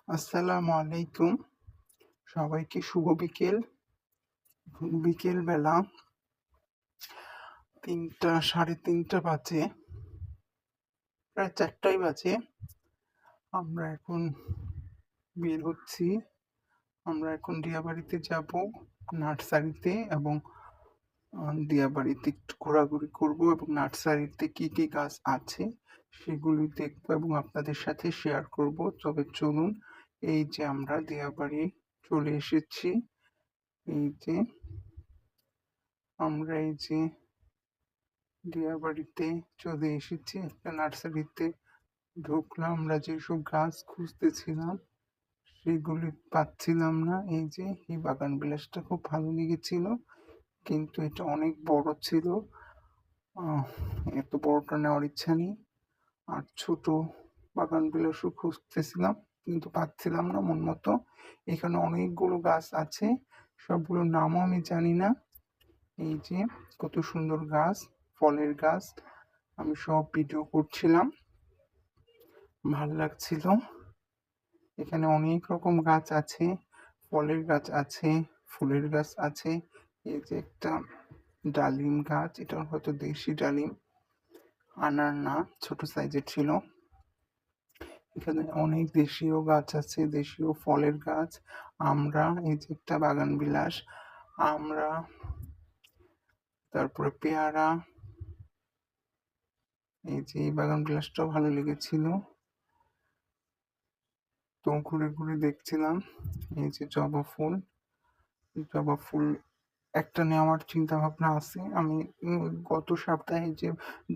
আসসালামু আলাইকুম। সবাইকে শুভ বিকেল। বিকেলবেলা ৩টা ৩:৩০ বাজে, প্রায় ৪টাই বাজে। আমরা এখন বের হচ্ছি। আমরা এখন দিয়াবাড়িতে যাব, নার্সারিতে, এবং দিয়াবাড়িতে একটু ঘোরাঘুরি করব এবং নার্সারিতে কি কি গাছ আছে সেগুলি দেখব এবং আপনাদের সাথে শেয়ার করব। তবে চলুন, এই যে আমরা দিয়াবাড়ি চলে এসেছি। এই যে আমরা দিয়াবাড়িতে চলে এসেছি। একটা নার্সারিতে ঢুকলাম। আমরা যেসব গাছ খুঁজতেছিলাম সেগুলি পাচ্ছিলাম না। এই বাগান বিলাসটা খুব ভালো লেগেছিল, কিন্তু এটা অনেক বড় ছিল। এত বড়টা নেওয়ার ইচ্ছা নেই। আর ছোট বাগান বিলাসও খুঁজতেছিলাম, কিন্তু পাচ্ছিলাম না মন মতো। এখানে অনেকগুলো গাছ আছে, সবগুলোর নামও আমি জানি না। এই যে কত সুন্দর গাছ, ফলের গাছ। আমি সব ভিডিও করছিলাম, ভাল লাগছিল। এখানে অনেক রকম গাছ আছে, ফলের গাছ আছে, ফুলের গাছ আছে। এই যে একটা ডালিম গাছ, এটা হয়তো দেশি ডালিম, আনার না, ছোট সাইজের ছিল। এখানে অনেক দেশীয় গাছ আছে, দেশীয় ফলের গাছ। এই যে একটা বাগান বিলাস, আমরা, তারপরে পেয়ারা। এই বাগান বিলাসটাও ভালো লেগেছিল। তো ঘুরে ঘুরে দেখছিলাম। এই যে জবা ফুল একটা নেওয়ার চিন্তা ভাবনা আছে। আমি গত সপ্তাহে যে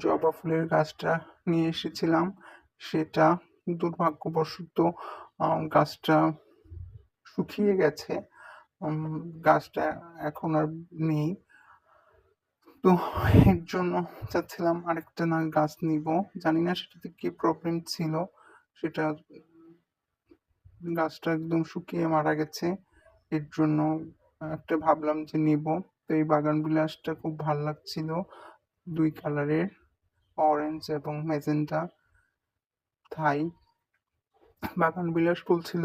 জবা ফুলের গাছটা নিয়ে এসেছিলাম, সেটা দুর্ভাগ্যবশত গাছটা শুকিয়ে গেছে। গাছটা এখন আর নেই। তো এর জন্য চাচ্ছিলাম আরেকটা গাছ নিব। জানি না সেটাতে কি প্রবলেম ছিল, সেটা গাছটা একদম শুকিয়ে মারা গেছে। এর জন্য একটা ভাবলাম যে নিব। তো এই বাগান বিলাসটা খুব ভাল লাগছিল, 2 কালারের, অরেঞ্জ এবং ম্যাজেন্টা থাই। বাগান বিলাস বলছিল।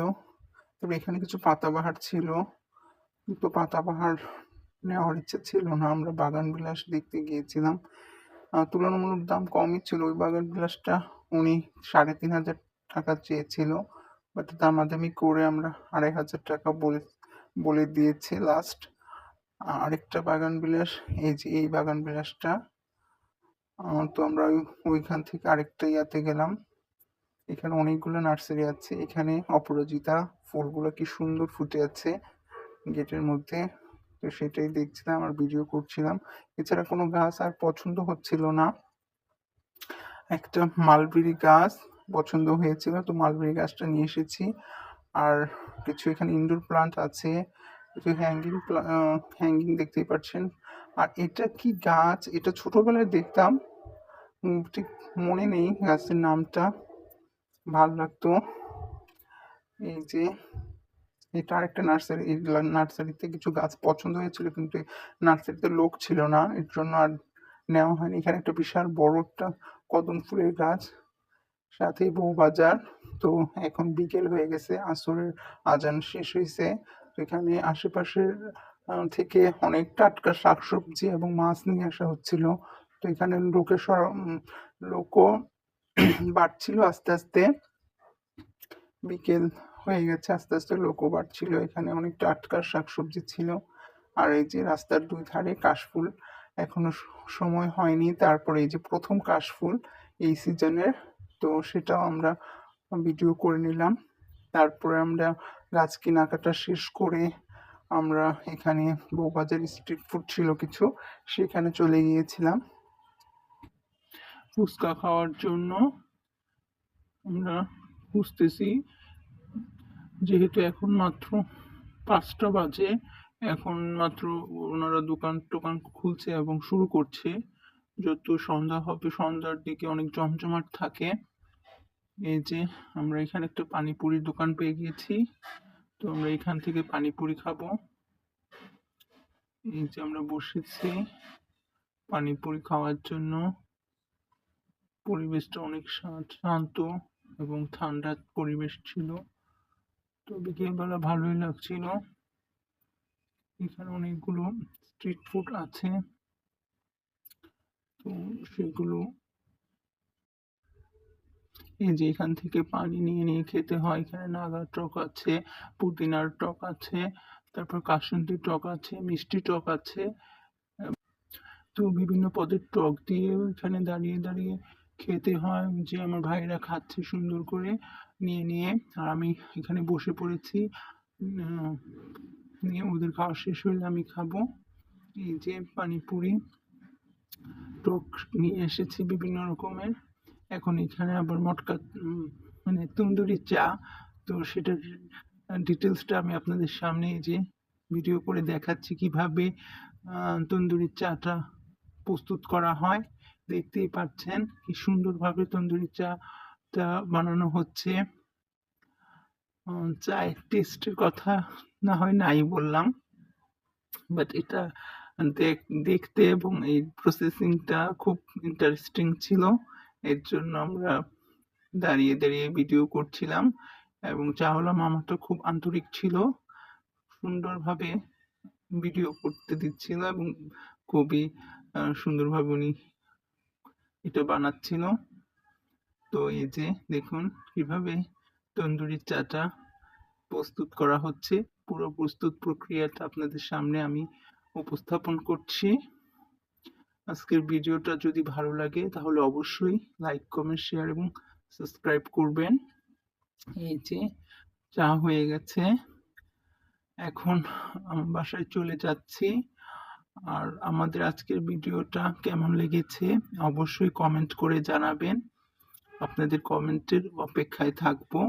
তবে এখানে কিছু পাতাবাহার ছিল, কিন্তু পাতাবাহার নেওয়ার ইচ্ছে ছিল না। আমরা বাগান বিলাস দেখতে গিয়েছিলাম, তুলনামূলক দাম কমই ছিল। ওই বাগান বিলাসটা উনি 3,500 টাকা চেয়েছিল, বাট দামাদামি করে আমরা 2,500 টাকা বলে দিয়েছে লাস্ট। আরেকটা বাগান বিলাস, এই বাগান বিলাসটা। তো আমরা ওইখান থেকে আরেকটা ইয়াতে গেলাম। এখানে অনেকগুলো নার্সারি আছে। এখানে অপরাজিতা ফুলগুলো কি সুন্দর ফুটে আছে গেটের মধ্যে। তো সেটাই দেখছিলাম আর ভিডিও করছিলাম। এছাড়া কোনো গাছ আর পছন্দ হচ্ছিল না। একটা মালবেরি গাছ পছন্দ হয়েছিল, তো মালবেরি গাছটা নিয়ে এসেছি। আর কিছু এখানে ইনডোর প্লান্ট আছে, কিছু হ্যাঙ্গিং দেখতেই পাচ্ছেন। আর এটা কি গাছ, এটা ছোটবেলায় দেখতাম, ঠিক মনে নেই গাছের নামটা, ভাল লাগতো। এই যে এটা আরেকটা নার্সারি। এই নার্সারিতে কিছু গাছ পছন্দ হয়েছিল, কিন্তু নার্সারিতে লোক ছিল না, এর জন্য আর নেওয়া হয়নি। এখানে একটা বিশাল বড় একটা কদম ফুলের গাছ, সাথেই বউবাজার। তো এখন বিকেল হয়ে গেছে, আসরের আজান শেষ হয়েছে। তো এখানে আশেপাশের থেকে অনেক টাটকা শাকসবজি এবং মাছ নিয়ে আসা হচ্ছিল। তো এখানে লোকও বাড়ছিল আস্তে আস্তে। বিকেল হয়ে গেছে, আস্তে আস্তে লোকও বাড়ছিল। এখানে অনেক টাটকা শাকসবজি ছিল। আর এই যে রাস্তার 2 ধারে কাশফুল, এখনো সময় হয়নি। তারপরে এই যে প্রথম কাশফুল এই সিজনের, তো সেটাও আমরা ভিডিও করে নিলাম। তারপরে আমরা গাছ কেনাকাটা শেষ করে আমরা এখানে বউবাজার স্ট্রিট ফুড ছিল কিছু, সেখানে চলে গিয়েছিলাম ফুচকা খাওয়ার জন্য। আমরা খুঁজতেছি, যেহেতু এখন মাত্র 5টা বাজে, এখন মাত্র ওনারা দোকান টোকান খুলছে এবং শুরু করছে। যত সন্ধ্যা হবে, সন্ধ্যার দিকে অনেক জমজমাট থাকে। এই যে আমরা এখানে একটা পানিপুরির দোকান পেয়ে গিয়েছি, তো আমরা এখান থেকে পানিপুরি খাবো। এই যে আমরা বসেছি পানিপুরি খাওয়ার জন্য। পরিবেশটা অনেক শান্ত এবং ঠান্ডা পরিবেশ ছিল। তো বিকেলবেলা ভালোই লাগছিল। এখানে অনেকগুলো স্ট্রিট ফুড আছে, তো সেগুলো এই যে এখান থেকে পানি নিয়ে নিয়ে খেতে হয়। এখানে নাগা টক আছে, পুদিনার টক আছে, তারপর কাসুন্দি টক আছে, মিষ্টি টক আছে। তো বিভিন্ন পদের টক দিয়ে এখানে দাঁড়িয়ে দাঁড়িয়ে খেতে হয়। যে আমার ভাইরা খাচ্ছে সুন্দর করে নিয়ে নিয়ে, আর আমি এখানে বসে পড়েছি। নিয়ে ওদের খাওয়া শেষ হলে আমি খাবো। এই যে পানিপুরি টক নিয়ে এসেছি বিভিন্ন রকমের। এখন এখানে আবার মটকা মানে তন্দুরি চা, তো সেটার ডিটেলসটা আমি আপনাদের সামনে এই যে ভিডিও করে দেখাচ্ছি কিভাবে তন্দুরি চাটা প্রস্তুত করা হয়। দেখতেই পাচ্ছেন কি সুন্দরভাবে তন্দুরি চাটা বানানো হচ্ছে। চায়ের টেস্টের কথা না হয় নাই বললাম, বাট এটা দেখতে এবং এই প্রসেসিংটা খুব ইন্টারেস্টিং ছিল। এর জন্য আমরা দাঁড়িয়ে দাঁড়িয়ে ভিডিও করছিলাম, এবং চাওয়ালা মামাটা খুব আন্তরিক ছিল, সুন্দরভাবে ভিডিও করতে দিচ্ছিল এবং খুবই সুন্দরভাবে উনি এটা বানাচ্ছিল। তো এই যে দেখুন কিভাবে তন্দুরি চাটা প্রস্তুত করা হচ্ছে। পুরো প্রস্তুত প্রক্রিয়াটা আপনাদের সামনে আমি উপস্থাপন করছি। আজকের ভিডিওটা যদি ভালো লাগে তাহলে অবশ্যই লাইক, কমেন্ট, শেয়ার এবং সাবস্ক্রাইব করবেন। এই যে চা হয়ে গেছে, এখন বাসায় চলে যাচ্ছি। আর আমাদের আজকের ভিডিওটা কেমন লেগেছে অবশ্যই কমেন্ট করে জানাবেন। আপনাদের কমেন্টের অপেক্ষায় থাকবো।